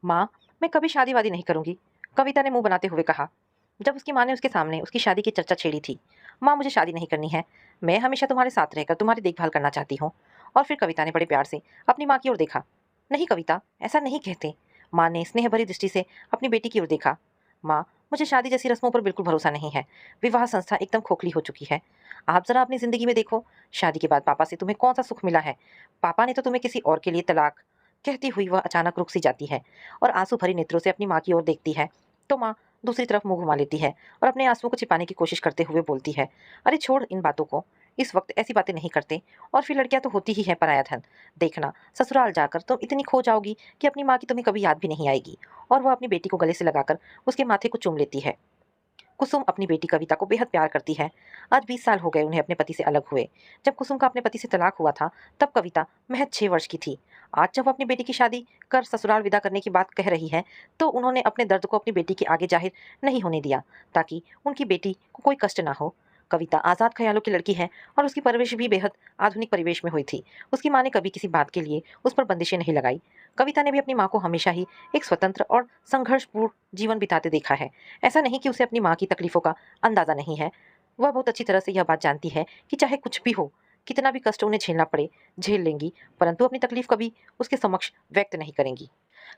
माँ, मैं कभी शादी-वादी नहीं करूँगी, कविता ने मुँह बनाते हुए कहा, जब उसकी माँ ने उसके सामने उसकी शादी की चर्चा छेड़ी थी। माँ, मुझे शादी नहीं करनी है, मैं हमेशा तुम्हारे साथ रहकर तुम्हारी देखभाल करना चाहती हूँ। और फिर कविता ने बड़े प्यार से अपनी माँ की ओर देखा। नहीं कविता, ऐसा नहीं कहते। माँ ने स्नेह भरी दृष्टि से अपनी बेटी की ओर देखा। माँ, मुझे शादी जैसी रस्मों पर बिल्कुल भरोसा नहीं है। विवाह संस्था एकदम खोखली हो चुकी है। आप ज़रा अपनी ज़िंदगी में देखो, शादी के बाद पापा से तुम्हें कौन-सा सुख मिला है? पापा ने तो तुम्हें किसी और के लिए तलाक। कहती हुई वह अचानक रुक सी जाती है और आंसू भरी नेत्रों से अपनी माँ की ओर देखती है। तो माँ दूसरी तरफ मुंह घुमा लेती है और अपने आंसुओं को छिपाने की कोशिश करते हुए बोलती है, अरे छोड़ इन बातों को, इस वक्त ऐसी बातें नहीं करते। और फिर लड़कियां तो होती ही है पराया धन। देखना, ससुराल जाकर तुम इतनी खो जाओगी कि अपनी माँ की तुम्हें कभी याद भी नहीं आएगी। और वह अपनी बेटी को गले से लगाकर उसके माथे को चूम लेती है। कुसुम अपनी बेटी कविता को बेहद प्यार करती है। आज 20 साल हो गए उन्हें अपने पति से अलग हुए। जब कुसुम का अपने पति से तलाक हुआ था, तब कविता महज 6 वर्ष की थी। आज जब वो अपनी बेटी की शादी कर ससुराल विदा करने की बात कह रही है, तो उन्होंने अपने दर्द को अपनी बेटी के आगे जाहिर नहीं होने दिया, ताकि उनकी बेटी को कोई कष्ट ना हो। कविता आज़ाद ख्यालों की लड़की है और उसकी परवरिश भी बेहद आधुनिक परिवेश में हुई थी। उसकी माँ ने कभी किसी बात के लिए उस पर बंदिशें नहीं लगाई। कविता ने भी अपनी माँ को हमेशा ही एक स्वतंत्र और संघर्षपूर्ण जीवन बिताते देखा है। ऐसा नहीं कि उसे अपनी माँ की तकलीफ़ों का अंदाज़ा नहीं है। वह बहुत अच्छी तरह से यह बात जानती है कि चाहे कुछ भी हो, कितना भी कष्ट उन्हें झेलना पड़े, झेल लेंगी, परंतु अपनी तकलीफ़ कभी उसके समक्ष व्यक्त नहीं करेंगी।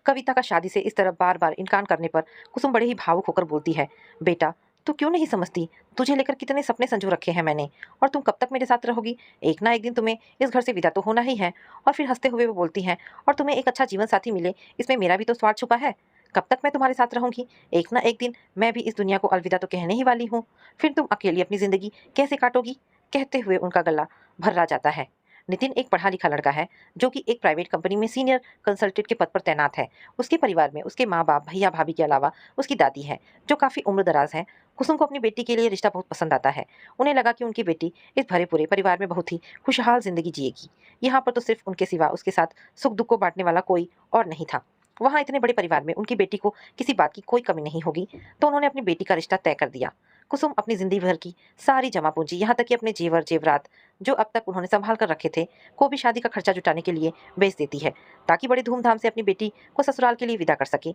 कविता का शादी से इस तरह बार-बार इनकार करने पर कुसुम बड़े ही भावुक होकर बोलती है, बेटा, तू क्यों नहीं समझती? तुझे लेकर कितने सपने संजो रखे हैं मैंने, और तुम कब तक मेरे साथ रहोगी? एक ना एक दिन तुम्हें इस घर से विदा तो होना ही है। और फिर हँसते हुए वो बोलती हैं, और तुम्हें एक अच्छा जीवन साथी मिले, इसमें मेरा भी तो स्वार्थ छुपा है। कब तक मैं तुम्हारे साथ रहूँगी? एक ना एक दिन मैं भी इस दुनिया को अलविदा तो कहने ही वाली हूँ। फिर तुम अकेली अपनी ज़िंदगी कैसे काटोगी? कहते हुए उनका गला भर्रा जाता है। नितिन एक पढ़ा-लिखा लड़का है, जो कि एक प्राइवेट कंपनी में सीनियर कंसल्टेंट के पद पर तैनात है। उसके परिवार में उसके माँ-बाप, भैया-भाभी के अलावा उसकी दादी है, जो काफ़ी उम्र-दराज़ है। कुसुम को अपनी बेटी के लिए रिश्ता बहुत पसंद आता है। उन्हें लगा कि उनकी बेटी इस भरे-पूरे परिवार में बहुत ही खुशहाल ज़िंदगी जिएगी। यहाँ पर तो सिर्फ़ उनके सिवा उसके साथ सुख-दुःख को बाँटने वाला कोई और नहीं था। वहाँ इतने बड़े परिवार में उनकी बेटी को किसी बात की कोई कमी नहीं होगी, तो उन्होंने अपनी बेटी का रिश्ता तय कर दिया। कुसुम अपनी ज़िंदगी भर की सारी जमा-पूँजी, यहाँ तक कि अपने जेवर-जेवरात, जो अब तक उन्होंने सँभाल कर रखे थे, को भी शादी का खर्चा जुटाने के लिए बेच देती है, ताकि बड़ी धूमधाम से अपनी बेटी को ससुराल के लिए विदा कर सके।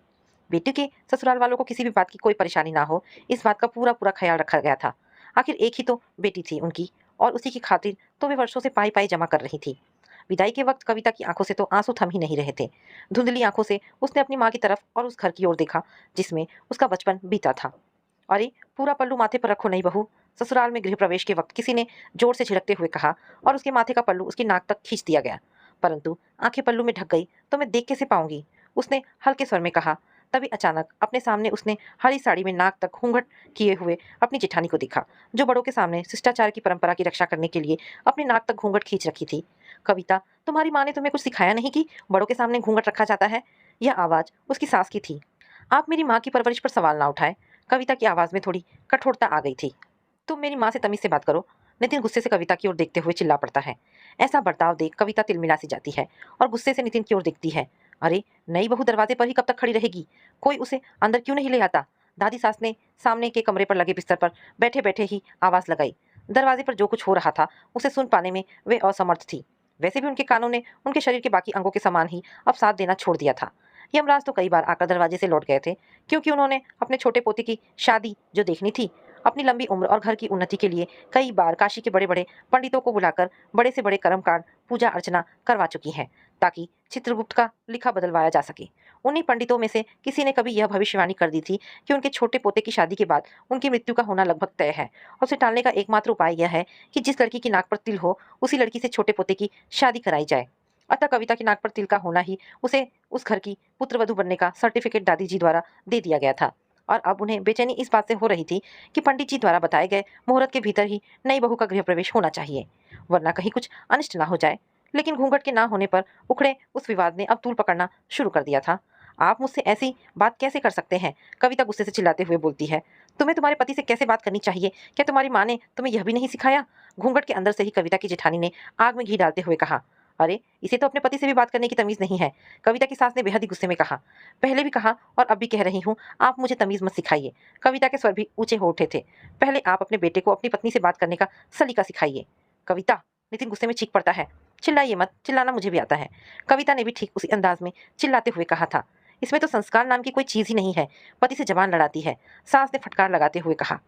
बेटी के ससुराल वालों को किसी भी बात की कोई परेशानी ना हो, इस बात का पूरा-पूरा ख़्याल रखा गया था। आखिर एक ही तो बेटी थी उनकी, और उसी की खातिर तो वे वर्षों से पाई-पाई जमा कर रही थी। विदाई के वक़्त कविता की आँखों से तो आँसू थम ही नहीं रहे थे। धुंधली आँखों से उसने अपनी माँ की तरफ और उस घर की ओर देखा, जिसमें उसका बचपन बीता था। अरे! पूरा पल्लू माथे पर रखो नई बहू, ससुराल में गृह प्रवेश के वक़्त किसी ने ज़ोर से झिड़कते हुए कहा, और उसके माथे का पल्लू उसकी नाक तक खींच दिया गया। परंतु आँखें पल्लू में ढक गई, तो मैं देख कैसे पाऊँगी? उसने हल्के स्वर में कहा। तभी अचानक अपने सामने उसने हरी साड़ी में नाक तक घूंघट किए हुए अपनी जेठानी को देखा, जो बड़ों के सामने शिष्टाचार की परंपरा की रक्षा करने के लिए अपनी नाक तक घूंघट खींच रखी थी। कविता, तुम्हारी माँ ने तुम्हें कुछ सिखाया नहीं कि बड़ों के सामने घूंघट रखा जाता है? यह आवाज़ उसकी सास की थी। आप मेरी माँ की परवरिश पर सवाल ना उठाएँ। कविता की आवाज़ में थोड़ी कठोरता आ गई थी। तुम मेरी माँ से तमीज़ से बात करो। नितिन गुस्से से कविता की ओर देखते हुए चिल्ला पड़ता है। ऐसा बर्ताव देख कविता तिलमिला सी जाती है और गुस्से से नितिन की ओर देखती है। अरे! नई बहू दरवाजे पर ही कब तक खड़ी रहेगी? कोई उसे अंदर क्यों नहीं ले आता? दादी सास ने सामने के कमरे पर लगे बिस्तर पर बैठे-बैठे ही आवाज़ लगाई। दरवाजे पर जो कुछ हो रहा था, उसे सुन पाने में वे असमर्थ थी। वैसे भी उनके कानों ने उनके शरीर के बाकी अंगों के समान ही अब साथ देना छोड़ दिया था। यमराज तो कई बार आकर दरवाजे से लौट गए थे, क्योंकि उन्होंने अपने छोटे पोते की शादी जो देखनी थी, अपनी लंबी उम्र और घर की उन्नति के लिए कई बार काशी के बड़े-बड़े पंडितों को बुलाकर बड़े से बड़े कर्मकांड, पूजा अर्चना करवा चुकी हैं, ताकि चित्रगुप्त का लिखा बदलवाया जा सके। उन्हीं पंडितों में से किसी ने कभी यह भविष्यवाणी कर दी थी कि उनके छोटे पोते की शादी के बाद उनकी मृत्यु का होना लगभग तय है, और उसे टालने का एकमात्र उपाय यह है कि जिस लड़की की नाक पर तिल हो, उसी लड़की से छोटे पोते की शादी कराई जाए। अतः कविता की नाक पर तिल का होना ही उसे उस घर की पुत्रवधू बनने का सर्टिफिकेट दादी जी द्वारा दे दिया गया था। और अब उन्हें बेचैनी इस बात से हो रही थी कि पंडित जी द्वारा बताए गए मुहूर्त के भीतर ही नई बहू का गृह प्रवेश होना चाहिए, वरना कहीं कुछ अनिष्ट ना हो जाए। लेकिन घूंघट के ना होने पर उखड़े उस विवाद ने अब तूल पकड़ना शुरू कर दिया था। आप मुझसे ऐसी बात कैसे कर सकते हैं? कविता गुस्से से चिल्लाते हुए बोलती है। तुम्हें तुम्हारे पति से कैसे बात करनी चाहिए? क्या तुम्हारी माँ ने तुम्हें यह भी नहीं सिखाया? घूंघट के अंदर से ही कविता की जेठानी ने आग में घी डालते हुए कहा। अरे! इसे तो अपने पति से भी बात करने की तमीज़ नहीं है। कविता की सास ने बेहद ही गुस्से में कहा। पहले भी कहा और अब भी कह रही हूँ, आप मुझे तमीज़ मत सिखाइए। कविता के स्वर भी ऊँचे हो उठे थे। पहले आप अपने बेटे को अपनी पत्नी से बात करने का सलीका सिखाइए। कविता! नितिन गुस्से में चीख पड़ता है। चिल्लाइए मत, चिल्लाना मुझे भी आता है। कविता ने भी ठीक उसी अंदाज़ में चिल्लाते हुए कहा था। इसमें तो संस्कार नाम की कोई चीज ही नहीं है। पति से जबान लड़ाती है, सास ने फटकार लगाते हुए कहा।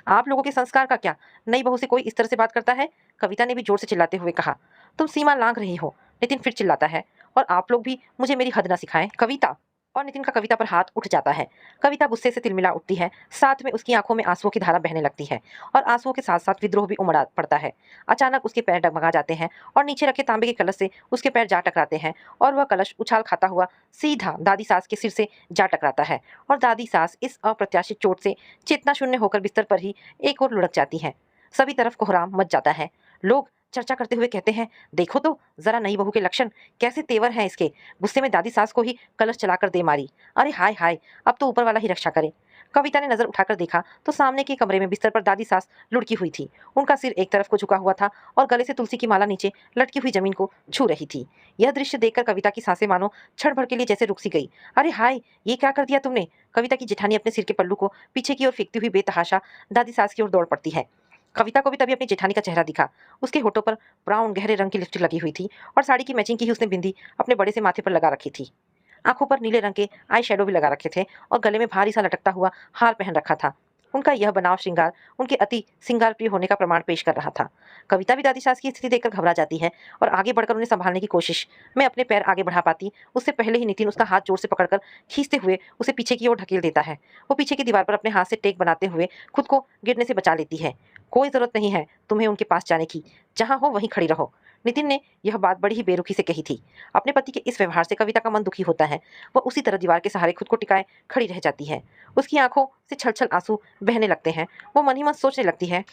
आप लोगों के संस्कार का क्या, नई बहू से कोई इस तरह से बात करता है? कविता ने भी जोर से चिल्लाते हुए कहा। तुम सीमा लांघ रही हो, नितिन फिर चिल्लाता है। और आप लोग भी मुझे मेरी हद ना सिखाएं, कविता। और नितिन का कविता पर हाथ उठ जाता है। कविता गुस्से से तिलमिला उठती है, साथ में उसकी आंखों में आंसुओं की धारा बहने लगती है और आंसुओं के साथ साथ विद्रोह भी उमड़ा पड़ता है। अचानक उसके पैर डगमगा जाते हैं और नीचे रखे तांबे के कलश से उसके पैर जा टकराते हैं और वह कलश उछाल खाता हुआ सीधा दादी सास के सिर से जा टकराता है और दादी सास इस अप्रत्याशित चोट से चेतना शून्य होकर बिस्तर पर ही एक और लुढ़क जाती है। सभी तरफ कोहराम मच जाता है। लोग चर्चा करते हुए कहते हैं, देखो तो जरा नई बहू के लक्षण, कैसे तेवर हैं इसके। गुस्से में दादी सास को ही कलश चलाकर दे मारी। अरे हाय हाय, अब तो ऊपर वाला ही रक्षा करे। कविता ने नजर उठाकर देखा तो सामने के कमरे में बिस्तर पर दादी सास लुढ़की हुई थी। उनका सिर एक तरफ को झुका हुआ था और गले से तुलसी की माला नीचे लटकी हुई जमीन को छू रही थी। यह दृश्य देखकर कविता की सांसें मानो क्षण भर के लिए जैसे रुक सी गई। अरे हाय, ये क्या कर दिया तुमने? कविता की जेठानी अपने सिर के पल्लू को पीछे की ओर फेंकती हुई बेतहाशा दादी सास की ओर दौड़ पड़ती है। कविता को भी तभी अपनी जेठानी का चेहरा दिखा। उसके होठों पर ब्राउन गहरे रंग की लिपस्टिक लगी हुई थी और साड़ी की मैचिंग की ही उसने बिंदी अपने बड़े से माथे पर लगा रखी थी। आंखों पर नीले रंग के आई शेडो भी लगा रखे थे और गले में भारी सा लटकता हुआ हार पहन रखा था। उनका यह बनाव श्रृंगार उनके अति श्रृंगार प्रिय होने का प्रमाण पेश कर रहा था। कविता भी दादी सास की स्थिति देखकर घबरा जाती है और आगे बढ़कर उन्हें संभालने की कोशिश में अपने पैर आगे बढ़ा पाती उससे पहले ही नितिन उसका हाथ जोर से पकड़कर खींचते हुए उसे पीछे की ओर ढकेल देता है। वो पीछे की दीवार पर अपने हाथ से टेक बनाते हुए खुद को गिरने से बचा लेती है। कोई जरूरत नहीं है तुम्हें उनके पास जाने की, जहां हो वहीं खड़ी रहो। नितिन ने यह बात बड़ी ही बेरुखी से कही थी। अपने पति के इस व्यवहार से कविता का मन दुखी होता है। वह उसी तरह दीवार के सहारे खुद को टिकाए खड़ी रह जाती है। उसकी आंखों से छल छल आंसू बहने लगते हैं। वो मन ही मन सोचने लगती है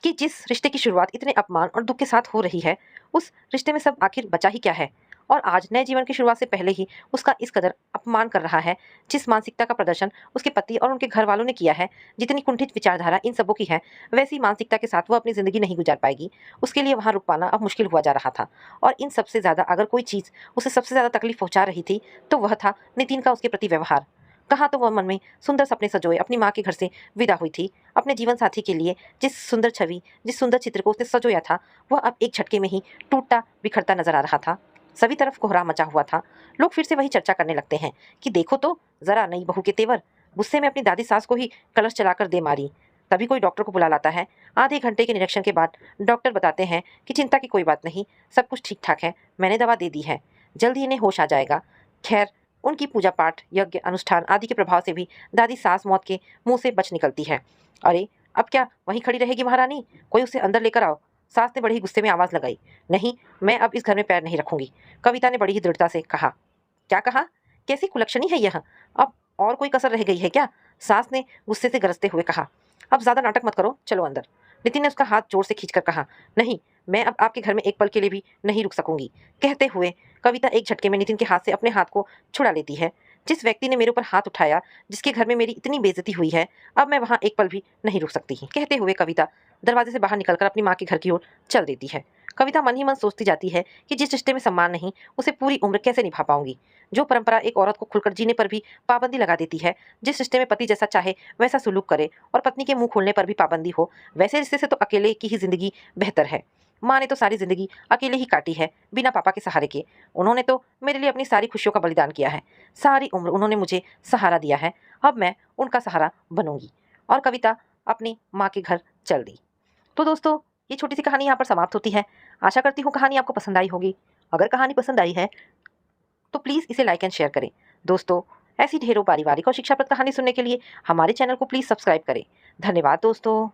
कि जिस रिश्ते की शुरुआत इतने अपमान और दुख के साथ हो रही है, उस रिश्ते में सब आखिर बचा ही क्या है। और आज नए जीवन की शुरुआत से पहले ही उसका इस कदर अपमान कर रहा है। जिस मानसिकता का प्रदर्शन उसके पति और उनके घर वालों ने किया है, जितनी कुंठित विचारधारा इन सबों की है, वैसी मानसिकता के साथ वो अपनी जिंदगी नहीं गुजार पाएगी। उसके लिए वहां रुक पाना अब मुश्किल हुआ जा रहा था। और इन सबसे ज्यादा अगर कोई चीज उसे सबसे ज्यादा तकलीफ पहुंचा रही थी तो वह था नितिन का उसके प्रति व्यवहार। कहाँ तो वह मन में सुंदर सपने सजोए अपनी माँ के घर से विदा हुई थी। अपने जीवन साथी के लिए जिस सुंदर छवि, जिस सुंदर चित्र को उसने सजोया था, वह अब एक झटके में ही टूटता बिखरता नजर आ रहा था। सभी तरफ कोहराम मचा हुआ था। लोग फिर से वही चर्चा करने लगते हैं कि देखो तो जरा नई बहू के तेवर। गुस्से में अपनी दादी सास को ही कलश चलाकर दे मारी। तभी कोई डॉक्टर को बुला लाता है। आधे घंटे के निरीक्षण के बाद डॉक्टर बताते हैं कि चिंता की कोई बात नहीं, सब कुछ ठीक ठाक है, मैंने दवा दे दी है, जल्द ही इन्हें होश आ जाएगा। खैर, उनकी पूजा पाठ, यज्ञ, अनुष्ठान आदि के प्रभाव से भी दादी सास मौत के मुंह से बच निकलती है। अरे, अब क्या वहीं खड़ी रहेगी महारानी? कोई उसे अंदर लेकर आओ। सास ने बड़ी ही गुस्से में आवाज लगाई। नहीं, मैं अब इस घर में पैर नहीं रखूंगी, कविता ने बड़ी ही दृढ़ता से कहा। क्या कहा? कैसी कुलक्षणी है यह? अब और कोई कसर रह गई है क्या? सास ने गुस्से से गरजते हुए कहा। अब ज्यादा नाटक मत करो, चलो अंदर। नितिन ने उसका हाथ जोर से खींचकर कहा। नहीं, मैं अब आपके घर में एक पल के लिए भी नहीं रुक सकूंगी। कहते हुए कविता एक झटके में नितिन के हाथ से अपने हाथ को छुड़ा लेती है। जिस व्यक्ति ने मेरे ऊपर हाथ उठाया, जिसके घर में मेरी इतनी बेइज्जती हुई है, अब मैं वहां एक पल भी नहीं रुक सकती। कहते हुए कविता दरवाजे से बाहर निकलकर अपनी माँ के घर की ओर चल देती है। कविता मन ही मन सोचती जाती है कि जिस रिश्ते में सम्मान नहीं, उसे पूरी उम्र कैसे निभा पाऊंगी। जो परंपरा एक औरत को खुलकर जीने पर भी पाबंदी लगा देती है, जिस रिश्ते में पति जैसा चाहे वैसा सुलूक करे और पत्नी के मुंह खोलने पर भी पाबंदी हो, वैसे रिश्ते से तो अकेले की ही जिंदगी बेहतर है। माँ ने तो सारी जिंदगी अकेले ही काटी है, बिना पापा के सहारे के। उन्होंने तो मेरे लिए अपनी सारी खुशियों का बलिदान किया है। सारी उम्र उन्होंने मुझे सहारा दिया है, अब मैं उनका सहारा बनूंगी। और कविता अपनी माँ के घर चल दी। तो दोस्तों, ये छोटी सी कहानी यहाँ पर समाप्त होती है। आशा करती हूँ कहानी आपको पसंद आई होगी। अगर कहानी पसंद आई है तो प्लीज़ इसे लाइक एंड शेयर करें। दोस्तों, ऐसी ढेरों पारिवारिक और शिक्षाप्रद कहानी सुनने के लिए हमारे चैनल को प्लीज़ सब्सक्राइब करें। धन्यवाद दोस्तों।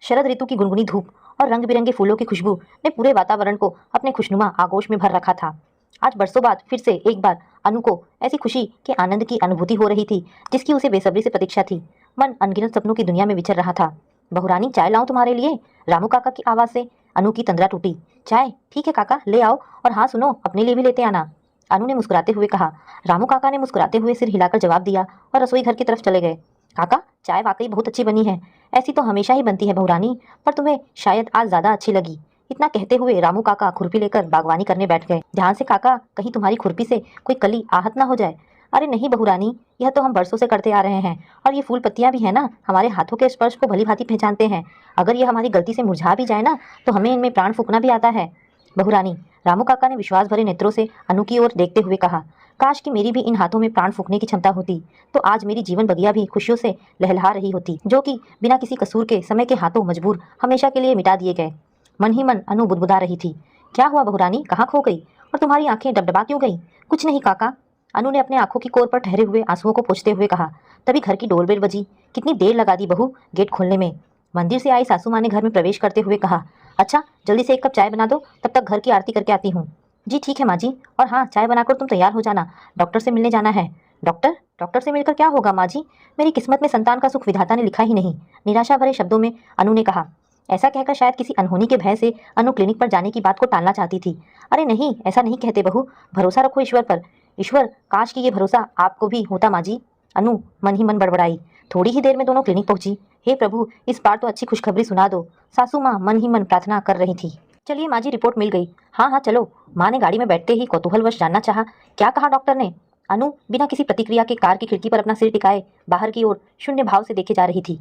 शरद ऋतु की गुनगुनी धूप और रंग बिरंगे फूलों की खुशबू ने पूरे वातावरण को अपने खुशनुमा आगोश में भर रखा था। आज बरसों बाद फिर से एक बार अनु को ऐसी खुशी के आनंद की अनुभूति हो रही थी जिसकी उसे बेसब्री से प्रतीक्षा थी। मन अनगिनत सपनों की दुनिया में विचर रहा था। बहुरानी, चाय लाऊं तुम्हारे लिए? रामू काका की आवाज से अनु की तंद्रा टूटी। चाय? ठीक है काका, ले आओ, और हाँ सुनो, अपने लिए भी लेते आना, अनु ने मुस्कुराते हुए कहा। रामू काका ने मुस्कुराते हुए सिर हिलाकर जवाब दिया और रसोई घर की तरफ चले गए। काका, चाय वाकई बहुत अच्छी बनी है। ऐसी तो हमेशा ही बनती है बहुरानी, पर तुम्हें शायद आज ज्यादा अच्छी लगी। इतना कहते हुए रामू काका खुरपी लेकर बागवानी करने बैठ गए। ध्यान से काका, कहीं तुम्हारी खुरपी से कोई कली आहत ना हो जाए। अरे नहीं बहू रानी, यह तो हम बरसों से करते आ रहे हैं, और ये फूल पत्तियां भी है ना, हमारे हाथों के स्पर्श को भली भांति पहचानते हैं। अगर ये हमारी गलती से मुरझा भी जाए ना, तो हमें इनमें प्राण फूंकना भी आता है। बहू रानी, रामू काका ने विश्वास भरे नेत्रों से अनु की ओर देखते हुए कहा, काश कि मेरी भी इन हाथों में प्राण फूंकने की क्षमता होती, तो आज मेरी जीवन बगिया भी खुशियों से लहलहा रही होती, जो कि बिना किसी कसूर के समय के हाथों मजबूर हमेशा के लिए मिटा दिए गए। मन ही मन अनु बुदबुदा रही थी, क्या हुआ बहू रानी, कहाँ खो गई, और तुम्हारी आंखें डबडबा क्यों गई? कुछ नहीं काका, अनु ने अपने आंखों की कोर पर ठहरे हुए आंसुओं को पोंछते हुए कहा। तभी घर की डोरबेल बजी। कितनी देर लगा दी बहू गेट खोलने में। मंदिर से आई सासू माँ ने घर में प्रवेश करते हुए कहा, अच्छा जल्दी से एक कप चाय बना दो, तब तक घर की आरती करके आती हूँ। जी ठीक है माँ जी, और हाँ चाय बनाकर तुम तैयार हो जाना, डॉक्टर से मिलने जाना है। डॉक्टर? डॉक्टर से मिलकर क्या होगा माँ जी, मेरी किस्मत में संतान का सुख विधाता ने लिखा ही नहीं, निराशा भरे शब्दों में अनु ने कहा। ऐसा कहकर शायद किसी अनहोनी के भय से अनु क्लिनिक पर जाने की बात को टालना चाहती थी। अरे नहीं, ऐसा नहीं कहते बहू, भरोसा रखो ईश्वर पर। ईश्वर, काश कि ये भरोसा आपको भी होता माँ जी। अनु मन ही मन बड़बड़ाई। थोड़ी ही देर में दोनों क्लिनिक पहुंची। हे प्रभु, इस बार तो अच्छी खुशखबरी सुना दो, सासू माँ मन ही मन प्रार्थना कर रही थी। चलिए माँ जी, रिपोर्ट मिल गई। हाँ हाँ चलो, माँ ने गाड़ी में बैठते ही कौतूहलवश जानना चाहा, क्या कहा डॉक्टर ने? अनु बिना किसी प्रतिक्रिया के कार की खिड़की पर अपना सिर टिकाए बाहर की ओर शून्य भाव से देखे जा रही थी।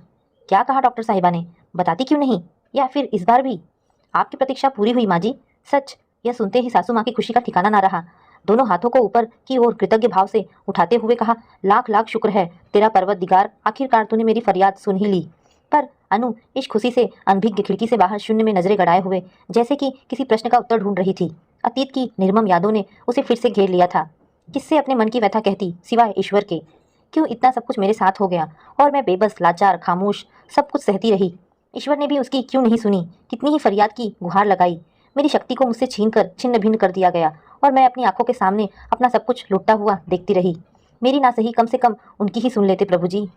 क्या कहा डॉक्टर साहिबा ने, बताती क्यों नहीं, या फिर इस बार भी? आपकी प्रतीक्षा पूरी हुई माँ जी, सच। यह सुनते ही सासू माँ की खुशी का ठिकाना ना रहा। दोनों हाथों को ऊपर की ओर कृतज्ञ भाव से उठाते हुए कहा, लाख लाख शुक्र है तेरा परवतदिगार, आखिरकार तूने मेरी फरियाद सुन ही ली। पर अनु इस खुशी से अनभिज्ञ खिड़की से बाहर शून्य में नजरें गड़ाए हुए जैसे कि किसी प्रश्न का उत्तर ढूंढ रही थी। अतीत की निर्मम यादों ने उसे फिर से घेर लिया था। किससे अपने मन की व्यथा कहती सिवाय ईश्वर के? क्यों इतना सब कुछ मेरे साथ हो गया और मैं बेबस, लाचार, खामोश सब कुछ सहती रही? ईश्वर ने भी उसकी क्यों नहीं सुनी? कितनी ही फरियाद की, गुहार लगाई, मेरी शक्ति को मुझसे छीनकर छिन्न भिन्न कर दिया गया, और मैं अपनी आंखों के सामने अपना सब कुछ लुटता हुआ देखती रही। मेरी ना सही, कम से कम उनकी ही सुन लेते प्रभु जी।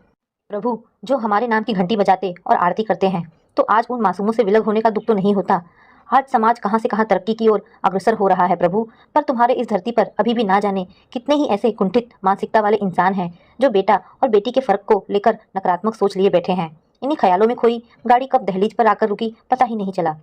प्रभु, जो हमारे नाम की घंटी बजाते और आरती करते हैं, तो आज उन मासूमों से विलग होने का दुख तो नहीं होता। आज समाज कहाँ से कहाँ तरक्की की ओर अग्रसर हो रहा है प्रभु, पर तुम्हारे इस धरती पर अभी भी ना जाने कितने ही ऐसे कुंठित मानसिकता वाले इंसान हैं, जो बेटा और बेटी के फर्क को लेकर नकारात्मक सोच लिए बैठे हैं। इन्हीं ख्यालों में खोई गाड़ी कब दहलीज पर आकर रुकी पता ही नहीं चला।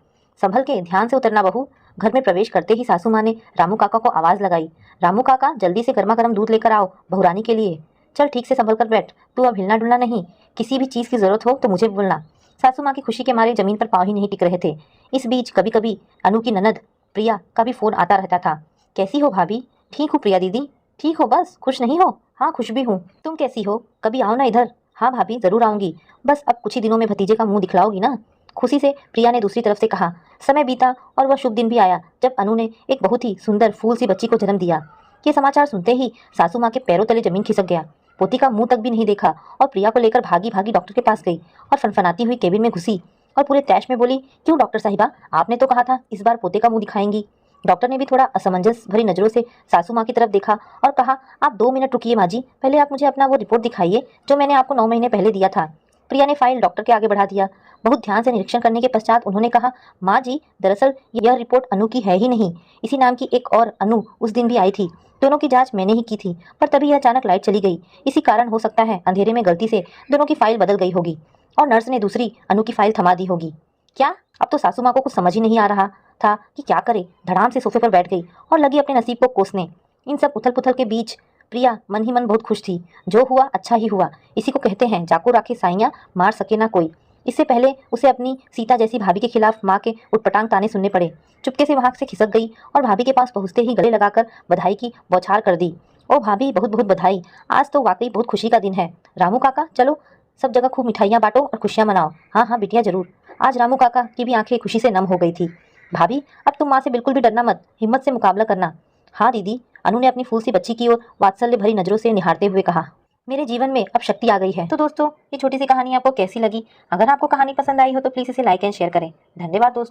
संभल के ध्यान से उतरना बहू। घर में प्रवेश करते ही सासू माँ ने रामू काका को आवाज लगाई, रामू काका जल्दी से गर्मा गर्म दूध लेकर आओ बहुरानी के लिए। चल ठीक से संभल कर बैठ, तू अब हिलना डुलना नहीं, किसी भी चीज़ की जरूरत हो तो मुझे बोलना। सासू माँ की खुशी के मारे जमीन पर पाँव ही नहीं टिक रहे थे। इस बीच कभी कभी अनु की ननद प्रिया का भी फोन आता रहता था। कैसी हो भाभी? ठीक हूँ प्रिया दीदी। ठीक हो बस, खुश नहीं हो? हाँ खुश भी हूँ। तुम कैसी हो? कभी आओ ना इधर। हाँ भाभी जरूर आऊंगी, बस अब कुछ ही दिनों में भतीजे का मुंह दिखलाओगी ना? खुशी से प्रिया ने दूसरी तरफ से कहा। समय बीता और वह शुभ दिन भी आया जब अनु ने एक बहुत ही सुंदर फूल सी बच्ची को जन्म दिया। ये समाचार सुनते ही सासू माँ के पैरों तले जमीन खिसक गया। पोती का मुंह तक भी नहीं देखा और प्रिया को लेकर भागी भागी डॉक्टर के पास गई और फनफनाती हुई केबिन में घुसी और पूरे तैश में बोली, क्यों डॉक्टर साहिबा, आपने तो कहा था इस बार पोते का मुंह दिखाएंगी। डॉक्टर ने भी थोड़ा असमंजस भरी नजरों से सासू माँ की तरफ देखा और कहा, आप 2 मिनट रुकिए माँ जी, पहले आप मुझे अपना वो रिपोर्ट दिखाइए जो मैंने आपको 9 महीने पहले दिया था। प्रिया ने फाइल डॉक्टर के आगे बढ़ा दिया। बहुत ध्यान से निरीक्षण करने के पश्चात उन्होंने कहा, माँ जी दरअसल यह रिपोर्ट अनु की है ही नहीं, इसी नाम की एक और अनु उस दिन भी आई थी। दोनों की जांच मैंने ही की थी, पर तभी यह अचानक लाइट चली गई। इसी कारण हो सकता है अंधेरे में गलती से दोनों की फाइल बदल गई होगी और नर्स ने दूसरी अनु की फाइल थमा दी होगी। क्या? अब तो सासू माँ को कुछ समझ ही नहीं आ रहा था कि क्या करे। धड़ाम से सोफे पर बैठ गई और लगी अपने नसीब को कोसने। इन सब उथल पुथल के बीच प्रिया मन ही मन बहुत खुश थी। जो हुआ अच्छा ही हुआ, इसी को कहते हैं जाको राखे साइयाँ, मार सके ना कोई। इससे पहले उसे अपनी सीता जैसी भाभी के खिलाफ माँ के उटपटांग ताने सुनने पड़े। चुपके से वहाँ से खिसक गई और भाभी के पास पहुँचते ही गले लगाकर बधाई की बौछार कर दी। ओ भाभी बहुत बहुत बधाई, आज तो वाकई बहुत खुशी का दिन है। रामू काका चलो सब जगह खूब मिठाइयाँ बांटो और खुशियाँ मनाओ। हाँ हाँ बिटिया जरूर। आज रामू काका की भी आंखें खुशी से नम हो गई थी। भाभी अब तुम माँ से बिल्कुल भी डरना मत, हिम्मत से मुकाबला करना। हाँ दीदी, अनु ने अपनी फूल सी बच्ची की ओर वात्सल्य भरी नजरों से निहारते हुए कहा। मेरे जीवन में अब शक्ति आ गई है। तो दोस्तों, ये छोटी सी कहानी आपको कैसी लगी? अगर आपको कहानी पसंद आई हो तो प्लीज़ इसे लाइक एंड शेयर करें। धन्यवाद दोस्तों।